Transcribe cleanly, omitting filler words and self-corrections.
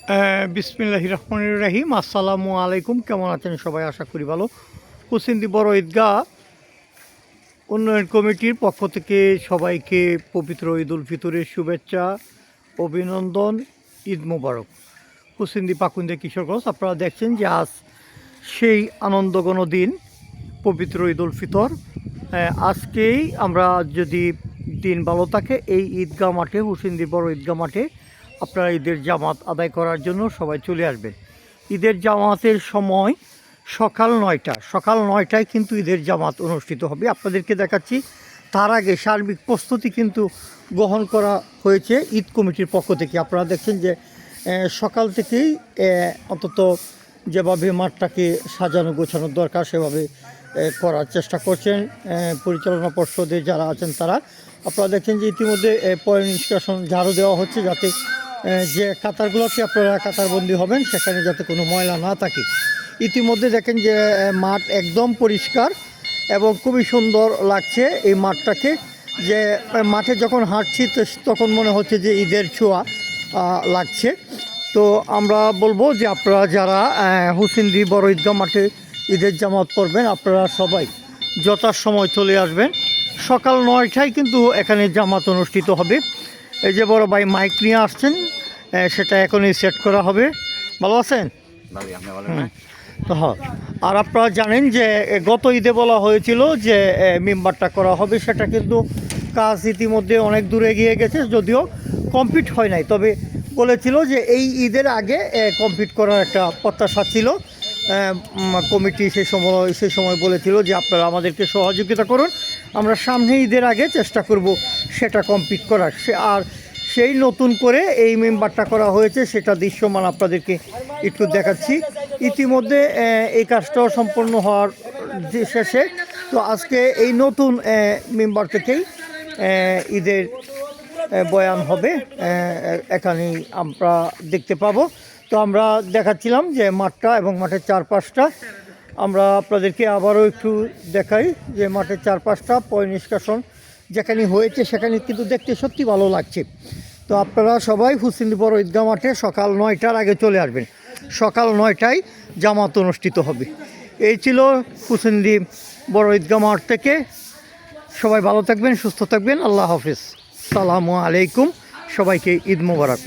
বিসমিল্লাহির রহমানির রহিম। আসসালামু আলাইকুম। কেমন আছেন সবাই? আশা করি ভালো। কুসিন্দি বড় ঈদগাহ উন্নয়ন কমিটির পক্ষ থেকে সবাইকে পবিত্র ঈদ উল ফিতরের শুভেচ্ছা, অভিনন্দন, ঈদ মোবারক। কুসিন্দি পাকুন্দে কিশোরগঞ্জ। আপনারা দেখছেন যে আজ সেই আনন্দঘন দিন, পবিত্র ঈদ উল ফিতর। আজকেই আমরা যদি দিন ভালো থাকে এই ঈদগাহ মাঠে, কুসিন্দি বড় ঈদগাহ মাঠে আপনারা ঈদের জামাত আদায় করার জন্য সবাই চলে আসবেন। ঈদের জামাতের সময় সকাল 9টায় কিন্তু ঈদের জামাত অনুষ্ঠিত হবে। আপনাদেরকে দেখাচ্ছি। তার আগে সার্বিক প্রস্তুতি কিন্তু গ্রহণ করা হয়েছে ঈদ কমিটির পক্ষ থেকে। আপনারা দেখছেন যে সকাল থেকেই অন্তত যেভাবে মাঠটাকে সাজানো গোছানোর দরকার সেভাবে করার চেষ্টা করছেন পরিচালনা পর্ষদে যারা আছেন তারা। আপনারা দেখছেন যে ইতিমধ্যে পয় নিষ্কাশন ঝাড়ু দেওয়া হচ্ছে, যাতে যে কাতারগুলোতে আপনারা কাতারবন্দি হবেন সেখানে যাতে কোনো ময়লা না থাকে। ইতিমধ্যে দেখেন যে মাঠ একদম পরিষ্কার এবং খুবই সুন্দর লাগছে এই মাঠটাকে। যে মাঠে যখন হাঁটছি তখন মনে হচ্ছে যে ঈদের ছোঁয়া লাগছে। তো আমরা বলবো যে আপনারা যারা হুসিন্দি বড় ঈদগাহ মাঠে ঈদের জামাত পড়বেন আপনারা সবাই যথাসময় চলে আসবেন। সকাল 9টায় কিন্তু এখানে জামাত অনুষ্ঠিত হবে। এই যে বড় ভাই মাইক নিয়ে আসছেন, সেটা এখনই সেট করা হবে। ভালো আছেন? হ্যাঁ। আর আপনারা জানেন যে গত ঈদে বলা হয়েছিল যে মেম্বারটা করা হবে, সেটা কিন্তু কাজ ইতিমধ্যে অনেক দূরে এগিয়ে গেছে, যদিও কমপ্লিট হয় নাই। তবে বলেছিল যে এই ঈদের আগে কমপ্লিট করার একটা প্রত্যাশা ছিল। কমিটি সেই সময় বলেছিল যে আপনারা আমাদেরকে সহযোগিতা করুন, আমরা সামনে ঈদের আগে চেষ্টা করব সেটা কমপ্লিট করার। আর সেই নতুন করে এই মেম্বারটা করা হয়েছে, সেটা দৃশ্যমান আপনাদেরকে একটু দেখাচ্ছি। ইতিমধ্যে এই কাজটাও সম্পন্ন হওয়ার শেষে। তো আজকে এই নতুন মেম্বার থেকেই ঈদের বয়ান হবে, এখানেই আমরা দেখতে পাবো। তো আমরা দেখাচ্ছিলাম যে মাঠটা এবং মাঠের চারপাশটা আমরা আপনাদেরকে আবারও একটু দেখাই যে মাঠের চারপাশটা পয় নিষ্কাশন যেখানে হয়েছে সেখানে কিন্তু দেখতে সত্যি ভালো লাগছে। তো আপনারা সবাই হুসিন্দি বড় ঈদগাহ মাঠে সকাল 9টার আগে চলে আসবেন। সকাল 9টায় জামাত অনুষ্ঠিত হবে। এই ছিল হুসিন্দি বড় ঈদগাহ মাঠ থেকে। সবাই ভালো থাকবেন, সুস্থ থাকবেন। আল্লাহ হাফিজ। আসসালামু আলাইকুম। সবাইকে ঈদ মোবারক।